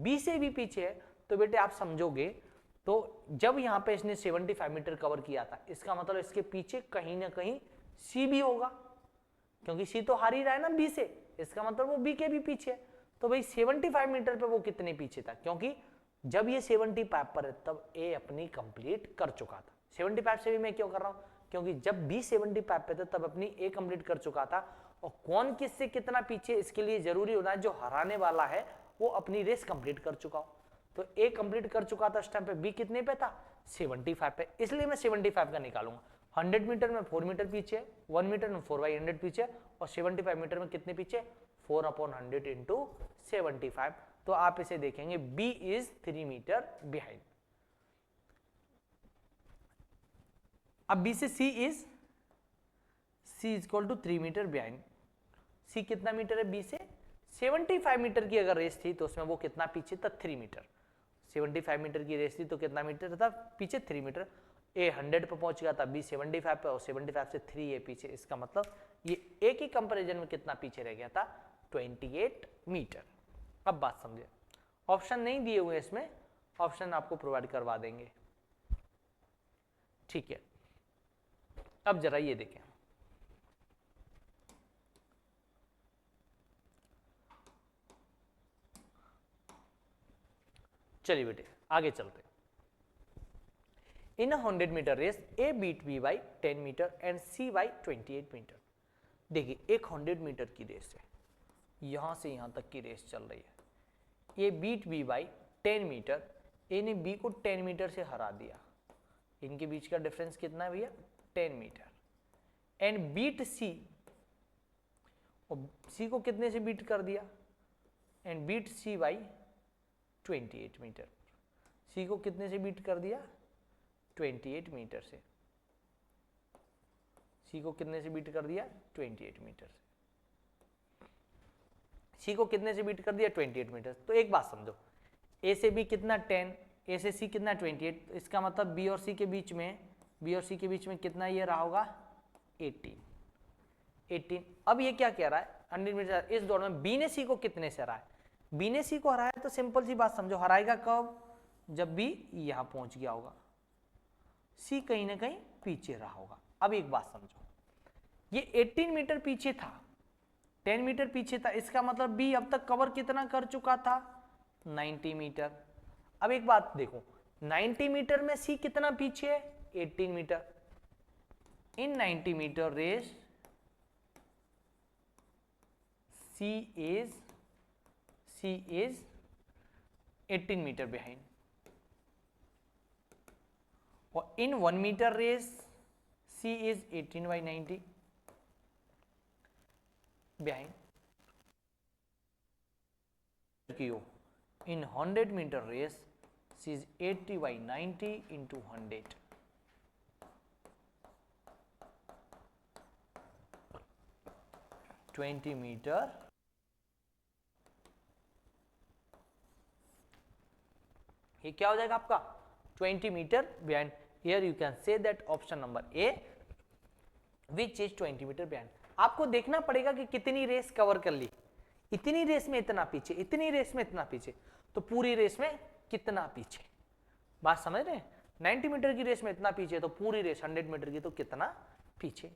B से भी पीछे है। तो बेटे आप समझोगे, तो जब यहाँ पे इसने 75 मीटर कवर किया था, इसका मतलब इसके पीछे कहीं ना कहीं C भी होगा, क्योंकि C तो हार ही रहा है ना B से, इसका मतलब वो B के भी पीछे है। तो भाई 75 मीटर पे वो कितने पीछे था? क्योंकि जब ये 75 पर है तब A अपनी कंप्लीट कर चुका था। 75 से भी मैं क्यों कर रहा हूं? क्योंकि जब B 75 पे था तब अपनी A कंप्लीट कर चुका था। और कौन किससे कितना पीछे, इसके लिए जरूरी होना है जो हराने वाला है वो अपनी रेस कंप्लीट कर चुका हो। तो A कंप्लीट कर चुका था उस टाइम पे, B कितने पे था? 75 पे, इसलिए मैं 75 का निकालूंगा। 100 मीटर में 4 मीटर पीछे, 1 मीटर में 4/100 पीछे, और 75 मीटर में कितने पीछे? 4/100 इंटू 75। तो आप इसे देखेंगे B इज 3 मीटर बिहाइंड। अब B से C is equal to 3 metre behind. C कितना मीटर है? B से 75 मीटर की अगर रेस थी तो उसमें वो कितना पीछे था? 3 मीटर। 75 मीटर की रेस थी तो कितना मीटर था पीछे? 3 मीटर। A 100 पे पहुंच गया था, B 75 पे, और 75 से 3 है पीछे। इसका मतलब ये A की कंपैरिजन में कितना पीछे रह गया था? 28 मीटर। अब बात समझे, ऑप्शन नहीं दिए हुए इसमें, ऑप्शन आपको प्रोवाइड करवा देंगे, ठीक है। अब जरा ये देखें, चलिए बेटे आगे चलते हैं। In 100 metre race A beat B by 10 metre and C by 28 metre. देखिए एक 100 मीटर की रेस है, यहां से यहां तक की रेस चल रही है। A beat B by 10 metre, A ने B को 10 मीटर से हरा दिया। इनके बीच का डिफरेंस कितना है भैया? 10 मीटर। एंड बीट C, और C को कितने से बीट कर दिया? And beat C by 28 metre. C को कितने से बीट कर दिया? 28 मीटर से। सी को कितने से बीट कर दिया? 28 मीटर से। सी को कितने से बीट कर दिया? 28 मीटर। तो एक बात समझो, ए से बी कितना 10, ए से सी कितना 28, तो इसका मतलब बी और सी के बीच में, बी और सी के बीच में कितना ये रहा होगा? 18। अब ये क्या कह रहा है? 100 मीटर इस दौड़ में बी ने सी को कितने से हराया? बी ने सी को हराया तो सिंपल सी बात समझो, हराएगा कब? जब बी यहां पहुंच गया होगा, सी कहीं ना कहीं पीछे रहा होगा। अब एक बात समझो, ये 18 मीटर पीछे था, 10 मीटर पीछे था, इसका मतलब बी अब तक कवर कितना कर चुका था? 90 मीटर। अब एक बात देखो, 90 मीटर में सी कितना पीछे है? 18 metre. In 90 metre race C is 18 metre behind, और in 1 metre race C is 18/90 behind. In 100 meter race, she is 80/90 into 100. (20 meter). ये क्या हो जाएगा आपका? 20 metre behind. Here you can say that option number A which is 20 metre behind. आपको देखना पड़ेगा कि कितनी रेस कवर कर ली, इतनी रेस में इतना पीछे, इतनी रेस में इतना पीछे, तो पूरी रेस में कितना पीछे। बात समझ रहे हैं? 90 मीटर की रेस में इतना पीछे, तो पूरी रेस 100 मीटर की तो कितना पीछे।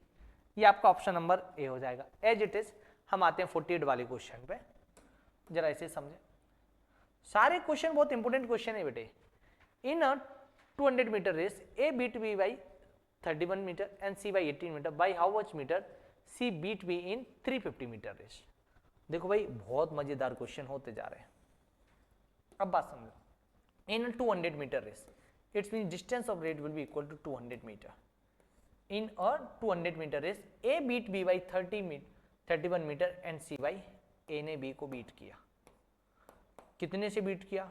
ये आपका ऑप्शन नंबर ए हो जाएगा। As it is. हम आते हैं 48 वाले क्वेश्चन पे, जरा ऐसे समझे। सारे क्वेश्चन बहुत इंपोर्टेंट क्वेश्चन है बेटे। In 200 metre race A beat B by 31 metre and C by 18 metre, by how much metre C beat B in 350 metre race. देखो भाई, बहुत मजेदार क्वेश्चन होते जा रहे हैं। अब बात समझो, in 200 metre race its mean distance of rate will be equal to 200 metre. In a 200 metre race A beat B by 31 metre and C by, A ने बी को बीट किया, कितने से बीट किया?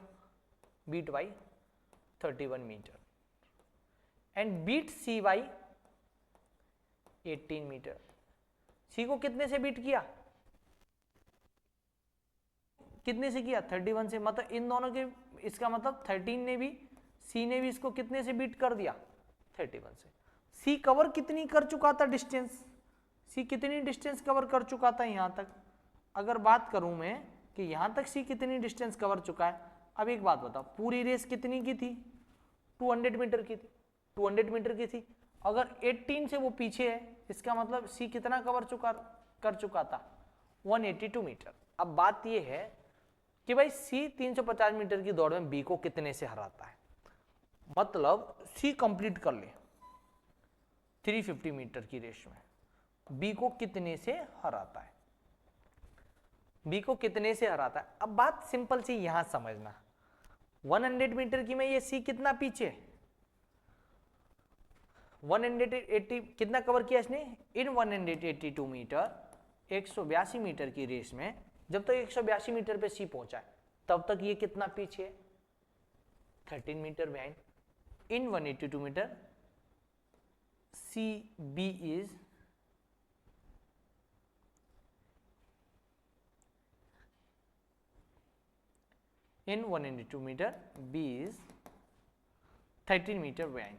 Beat by 31 metre, and beat C by 18 metre. C को कितने से beat किया? कितने से किया? 31 से। मतलब इन दोनों के, इसका मतलब 13 ने भी, सी ने भी इसको कितने से बीट कर दिया? 31 से। सी कवर कितनी कर चुका था डिस्टेंस? सी कितनी डिस्टेंस कवर कर चुका था यहां तक? अगर बात करूं मैं कि यहां तक सी कितनी डिस्टेंस कवर चुका है, अब एक बात बताओ, पूरी रेस कितनी की थी? 200 मीटर की थी। 200 मीटर की थी, अगर 18 से वो पीछे है, इसका मतलब सी कितना कवर कर चुका था? 182 मीटर। अब बात ये है कि भाई सी 350 मीटर की दौड़ में बी को कितने से हराता है। मतलब सी कंप्लीट कर ले 350 मीटर की रेस में, बी को कितने से हराता है? बी को कितने से हराता है? अब बात सिंपल सी यहां समझना, 100 मीटर की में ये सी कितना पीछे? 180 कितना कवर किया इसने? इन 182 मीटर, 182 मीटर की रेस में जब तक 182 मीटर पे सी पहुंचा है, तब तक ये कितना पीछे है? 13 metre behind. In 182 metre C B is in 182 meter, B is 13 meter behind.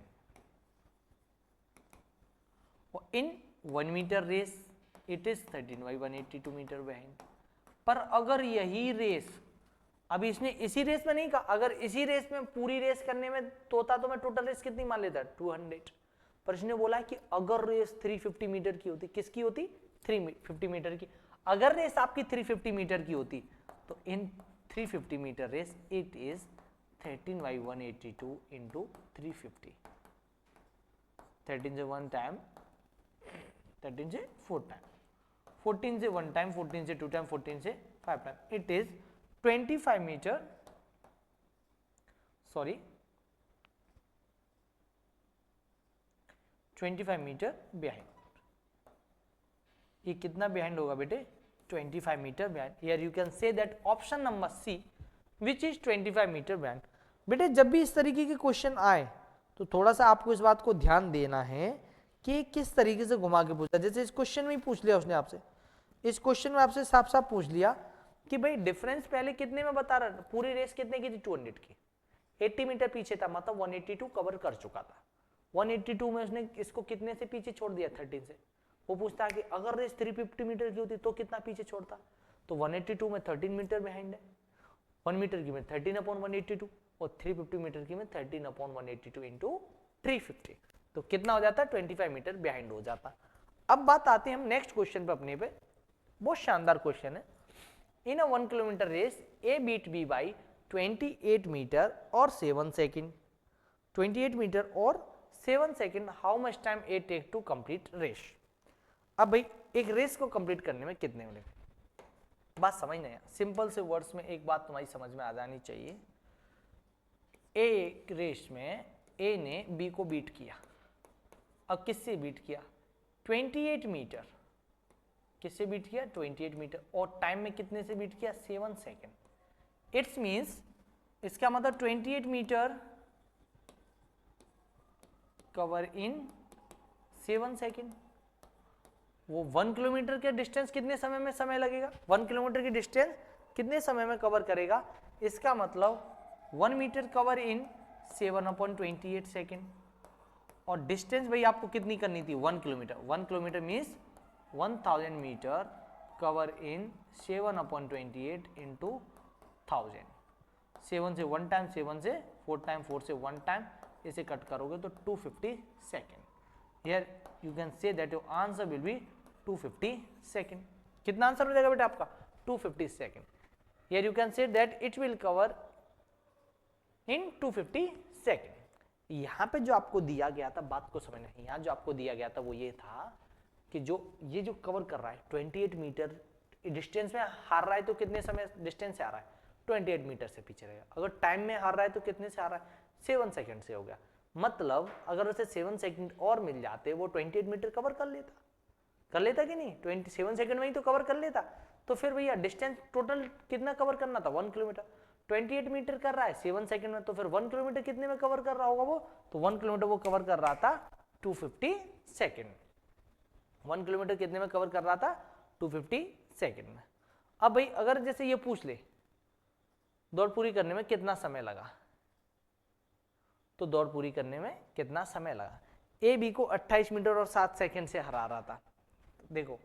In 1 meter race, it is 13 by 182 meter behind. पर अगर यही रेस, अभी इसने इसी रेस में नहीं कहा, अगर इसी रेस में पूरी रेस करने में तोता तो मैं टोटल रेस कितनी मान लेता? 200। पर इसने बोला कि अगर रेस 350 मीटर की होती, किसकी होती? 350 मीटर की। अगर रेस आपकी 350 मीटर की होती, तो in 350 metre race it is 13 by 182 into 350। 13 से 1 टाइम, 13 से 4 टाइम, 14 से 1 टाइम, 14 से 2 टाइम, 14 से 5 time. It is 25 metre, sorry 25 metre behind. ये कितना बिहाइंड होगा बेटे? 25 metre behind. Here you can say that option number C which is 25 metre behind. बेटे जब भी इस तरीके के क्वेश्चन आए तो थोड़ा सा आपको इस बात को ध्यान देना है कि किस तरीके से घुमा के पूछा। जैसे इस क्वेश्चन में ही पूछ लिया उसने आपसे, इस क्वेश्चन में आपसे साफ साफ पूछ लिया कि भाई डिफरेंस पहले कितने में बता रहा, पूरी रेस कितने की थी 200 की, 80 मीटर पीछे था, मतलब 182 कवर कर चुका था। 182 में उसने इसको कितने से पीछे छोड़ दिया, 13 से। वो पूछता है कि अगर रेस 350 मीटर की होती तो कितना पीछे छोड़ता, तो 182 में 13 मीटर बिहाइंड है, 1 मीटर की में 13/182 और 350 मीटर की में 13/182 इंटू 350, तो कितना हो जाता है 25 मीटर बिहाइंड हो जाता। अब बात आती है हम नेक्स्ट क्वेश्चन पे अपने पे, बहुत शानदार क्वेश्चन है। In a 1 kilometre race A beat B by 28 metre और 7 सेकेंड, 28 मीटर और 7 second, how much time A take to complete race. अब भाई एक रेस को कंप्लीट करने में कितने मिनट, बात समझ नहीं है, सिंपल से वर्ड्स में एक बात तुम्हारी समझ में आ जानी चाहिए। एक रेस में ए ने बी को बीट किया, अब किससे बीट किया, 28 मीटर, किससे बीट किया 28 मीटर, और टाइम में कितने से बीट किया 7 सेकेंड। इट्स मींस, इसका मतलब 28 मीटर कवर इन 7 सेकेंड। वो 1 किलोमीटर के डिस्टेंस कितने समय में समय लगेगा, 1 किलोमीटर की डिस्टेंस कितने समय में कवर करेगा, इसका मतलब 1 मीटर कवर इन 7/28 सेकेंड। और डिस्टेंस भाई आपको कितनी करनी थी 1 kilometre, 1 kilometre means 1000 metre cover in 7/28 into 1000, 7 से 1 टाइम, 7 से 4 टाइम, 4 से 1 टाइम, इसे कट करोगे तो 250 second. Here you can say that your answer will be 250 second. कितना आंसर हो जाएगा बेटा आपका 250 second. Here you can say that it will cover in 250 second. यहाँ पे जो आपको दिया गया था, बात को समझना, यहाँ जो आपको दिया गया था वो ये था कि जो ये जो कवर कर रहा है 28 मीटर डिस्टेंस में हार रहा है, तो कितने समय डिस्टेंस से आ रहा है 28 मीटर से पीछे रहेगा। अगर टाइम में हार रहा है तो कितने से आ रहा है 7 सेकंड से हो गया। मतलब अगर उसे 7 सेकंड और मिल जाते वो 28 मीटर कवर कर लेता कि नहीं, 27 सेकंड में ही तो कवर कर लेता। तो फिर भैया डिस्टेंस टोटल कितना कवर करना था 1 किलोमीटर, 28 मीटर कर रहा है 7 सेकंड में, तो फिर 1 किलोमीटर कितने में कवर कर रहा होगा वो, तो 1 किलोमीटर वो कवर कर रहा था 250 सेकंड। 1 किलोमीटर कितने में कवर कर रहा था 250 सेकंड में। अब भाई अगर जैसे ये पूछ ले दौड़ पूरी करने में कितना समय लगा, तो दौड़ पूरी करने में कितना समय लगा, ए बी को 28 मीटर और 7 सेकंड से हरा रहा था। देखो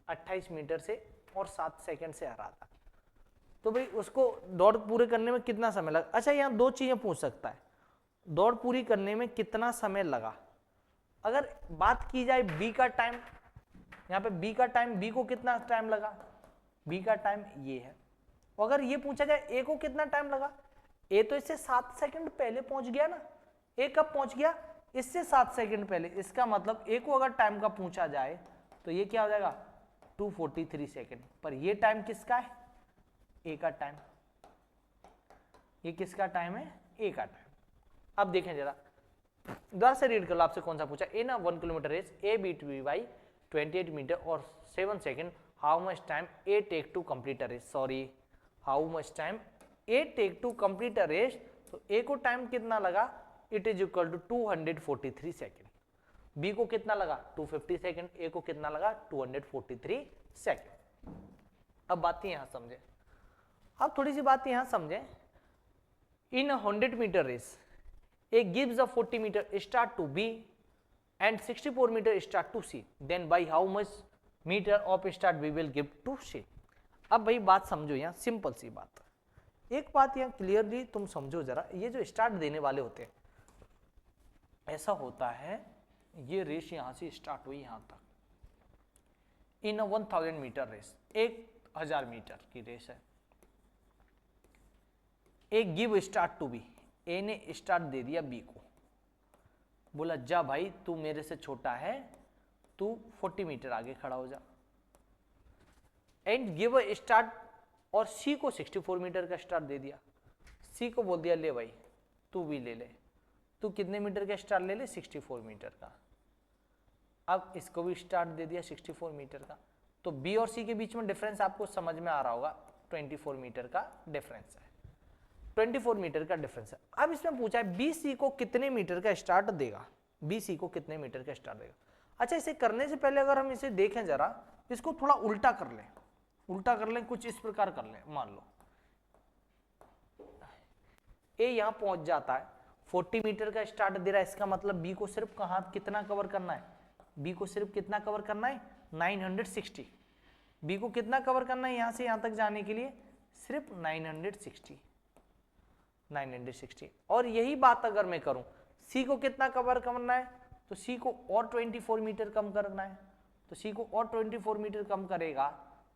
28 मीटर से और 7 सेकंड से हरा था, तो भाई उसको दौड़ पूरे करने में कितना समय लगा। अच्छा यहाँ दो चीजें पूछ सकता है, दौड़ पूरी करने में कितना समय लगा। अगर बात की जाए बी का टाइम, यहाँ पे बी का टाइम, बी को कितना टाइम लगा, बी का टाइम ये है। अगर ये पूछा जाए ए को कितना टाइम लगा, ए तो इससे 7 सेकंड पहले पहुंच गया ना, ए कब पहुंच गया इससे 7 सेकंड पहले। इसका मतलब ए को अगर टाइम का पूछा जाए तो ये क्या हो जाएगा 243 सेकंड। पर ये टाइम किसका है, ए का टाइम, ये किसका टाइम है, ए का टाइम। अब देखें जरा दोबारा से रीड कर लो, आपसे कौन सा पूछा, ए ना 1 kilometre race A beat B by 28 metre और 7 second, how much time A take to complete a race, sorry how much time A take to complete a race. तो ए को टाइम कितना लगा, it is equal to 243 second. B को कितना लगा 250 second, ए को कितना लगा 243 सेकंड। अब बात यहां समझे, अब थोड़ी सी बात यहां समझे। In 100 metre race A gives a 40 meter start to B and 64 meter start to C. Then by how much meter of start we will give to C. अब भाई बात समझो, यहाँ सिंपल सी बात, एक बात यहाँ क्लियरली तुम समझो जरा। ये जो स्टार्ट देने वाले होते हैं, ऐसा होता है ये रेस यहाँ से स्टार्ट हुई यहाँ तक इन 1000 मीटर रेस, 1000 मीटर की रेस है। एक गिव स्टार्ट टू बी, ए ने स्टार्ट दे दिया बी को, बोला जा भाई तू मेरे से छोटा है, तू 40 मीटर आगे खड़ा हो जा। एंड गिव अ स्टार्ट, और सी को 64 मीटर का स्टार्ट दे दिया। सी को बोल दिया ले भाई तू भी ले ले, तू कितने मीटर का स्टार्ट ले ले 64 मीटर का। अब इसको भी स्टार्ट दे दिया 64 मीटर का। तो बी और सी के बीच में डिफरेंस आपको समझ में आ रहा होगा, 24 मीटर का डिफरेंस है, 24 मीटर का डिफरेंस है। अब इसमें पूछा है बी सी को कितने मीटर का स्टार्ट देगा। बी सी को कितने मीटर का स्टार्ट देगा। अच्छा, इसे करने से पहले अगर हम इसे देखें जरा, इसको थोड़ा उल्टा कर लें, उल्टा कर लें, कुछ इस प्रकार कर लें। मान लो ए यहां पहुंच जाता है, 40 मीटर का स्टार्ट दे रहा है, इसका मतलब बी को सिर्फ कहां कितना कवर करना है, बी को सिर्फ कितना कवर करना है 960। बी को कितना कवर करना है यहां से यहां तक जाने के लिए, सिर्फ 960। और यही बात अगर मैं करूं सी को कितना कवर करना है, तो सी को और 24 मीटर कम करना है, तो सी को और 24 मीटर कम करेगा।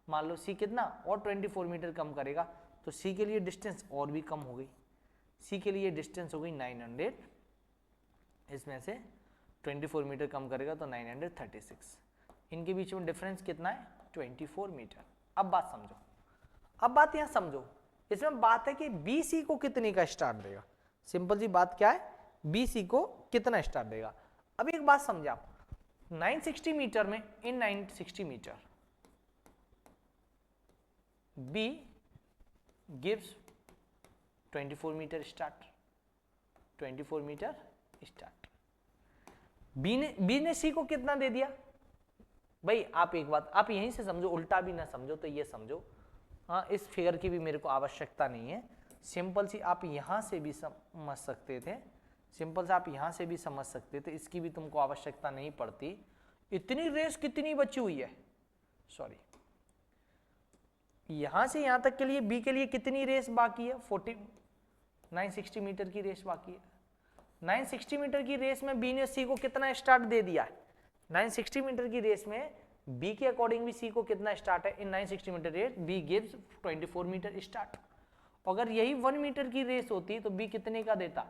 मान लो सी कितना और 24 मीटर कम करेगा, तो सी के लिए डिस्टेंस और भी कम हो गई, सी के लिए डिस्टेंस हो गई 900, इसमें से 24 मीटर कम करेगा तो 936। इनके बीच में डिफरेंस कितना है 24 मीटर। अब बात समझो, अब बात यहां समझो, इसमें बात है कि बी सी को कितने का स्टार्ट देगा। सिंपल सी बात क्या है, बी सी को कितना स्टार्ट देगा। अब एक बात समझे आप, 960 मीटर में, in 960 metre B gives 24 metre start, 24 metre start. B ने सी को कितना दे दिया भाई। आप एक बात आप यहीं से समझो, उल्टा भी ना समझो तो ये समझो, हाँ इस फिगर की भी मेरे को आवश्यकता नहीं है, सिंपल सी आप यहां से भी समझ सकते थे, सिंपल से आप यहां से भी समझ सकते थे, इसकी भी तुमको आवश्यकता नहीं पड़ती। इतनी रेस कितनी बची हुई है, सॉरी यहां से यहां तक के लिए बी के लिए कितनी रेस बाकी है, 960 मीटर की रेस बाकी है। 960 मीटर की रेस में बी ने सी को कितना स्टार्ट दे दिया है, 960 मीटर की रेस में बी के अकॉर्डिंग भी सी को कितना स्टार्ट है, in 960 metre race B gives 24 metre start. अगर यही 1 मीटर की रेस होती तो बी कितने का देता,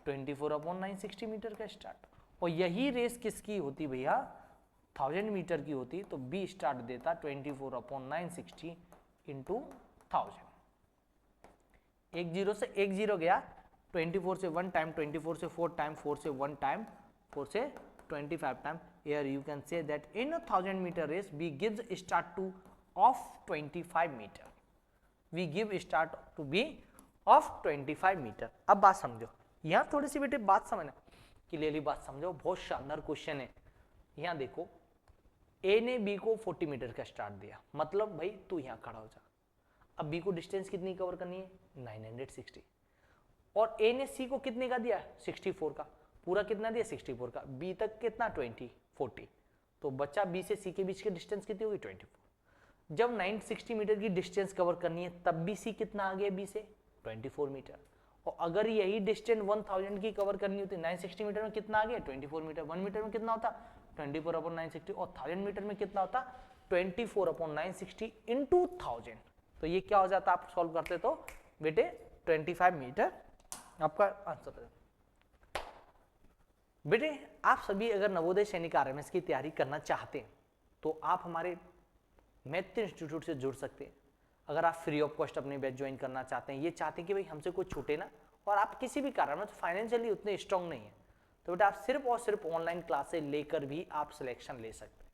24/960 मीटर का स्टार्ट। और यही रेस किसकी होती भैया, 1000 मीटर की होती तो बी स्टार्ट देता 24/960 इंटू 1000। एक जीरो से एक जीरो गया, 24 से 1 टाइम, 24 से 4 टाइम, 4 से 1 टाइम, 4 से 25 time. Here you can say that in a 1000 meter race we gives start to of 25 meter, we give start to be of 25 meter। अब बात समझो, यहाँ थोड़ी सी बेटे बात समझना, क्लियरली बात समझो, बहुत शानदार क्वेश्चन है। यहाँ देखो ए ने बी को 40 मीटर का स्टार्ट दिया, मतलब भाई तू यहाँ खड़ा हो जा। अब बी को डिस्टेंस कितनी कवर करनी है 960, और ए ने सी को कितने का दिया 64 का, पूरा कितना दिया 64 का, बी तक कितना 40, तो बच्चा बी से सी के बीच की डिस्टेंस कितनी होगी 24। जब 960 मीटर की डिस्टेंस कवर करनी है तब भी सी कितना आ गया बी से 24 मीटर, और अगर यही डिस्टेंस 1000 की कवर करनी होती 960 मीटर में कितना आ गया 24 मीटर, 1 मीटर में कितना होता 24/960, और 1000 मीटर में कितना होता 24/960 इंटू 1000। तो ये क्या हो जाता आप सॉल्व करते तो बेटे 25 मीटर आपका आंसर है। बेटे आप सभी अगर नवोदय सैनिक आरएमएस की तैयारी करना चाहते हैं तो आप हमारे मैथ इंस्टीट्यूट से जुड़ सकते हैं। अगर आप फ्री ऑफ कॉस्ट अपने बैच ज्वाइन करना चाहते हैं, ये चाहते हैं कि भाई हमसे कोई छूटे ना, और आप किसी भी कारण में फाइनेंशियली उतने स्ट्रांग नहीं है, तो बेटा आप सिर्फ और सिर्फ ऑनलाइन क्लासे लेकर भी आप सिलेक्शन ले सकते हैं।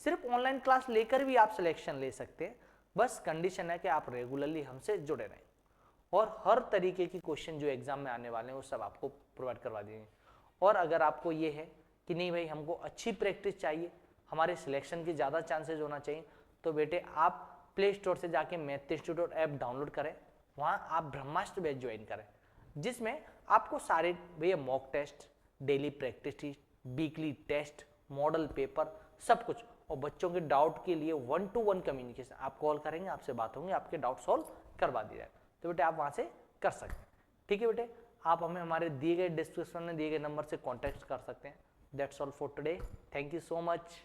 सिर्फ ऑनलाइन क्लास लेकर भी आप सिलेक्शन ले सकते हैं, बस कंडीशन है कि आप रेगुलरली हमसे जुड़े रहें, और हर तरीके की क्वेश्चन जो एग्जाम में आने वाले हैं वो सब आपको प्रोवाइड करवा देंगे। और अगर आपको ये है कि नहीं भाई हमको अच्छी प्रैक्टिस चाहिए, हमारे सिलेक्शन की ज़्यादा चांसेस होना चाहिए, तो बेटे आप प्ले स्टोर से जाके मैथ इंस्टीट्यूट ऐप डाउनलोड करें, वहाँ आप ब्रह्मास्त्र बैच ज्वाइन करें, जिसमें आपको सारे भैया mock test, daily practice, weekly test, model paper, सब कुछ, और बच्चों के डाउट के लिए 1-to-1 कम्युनिकेशन, आप कॉल करेंगे आपसे बात होंगी, आपके डाउट सॉल्व करवा दिया जाएगा, तो बेटे आप वहाँ से कर सकते हैं। ठीक है बेटे, आप हमें हमारे दिए गए डिस्क्रिप्शन में दिए गए नंबर से कॉन्टैक्ट कर सकते हैं। That's all for today, thank you so much.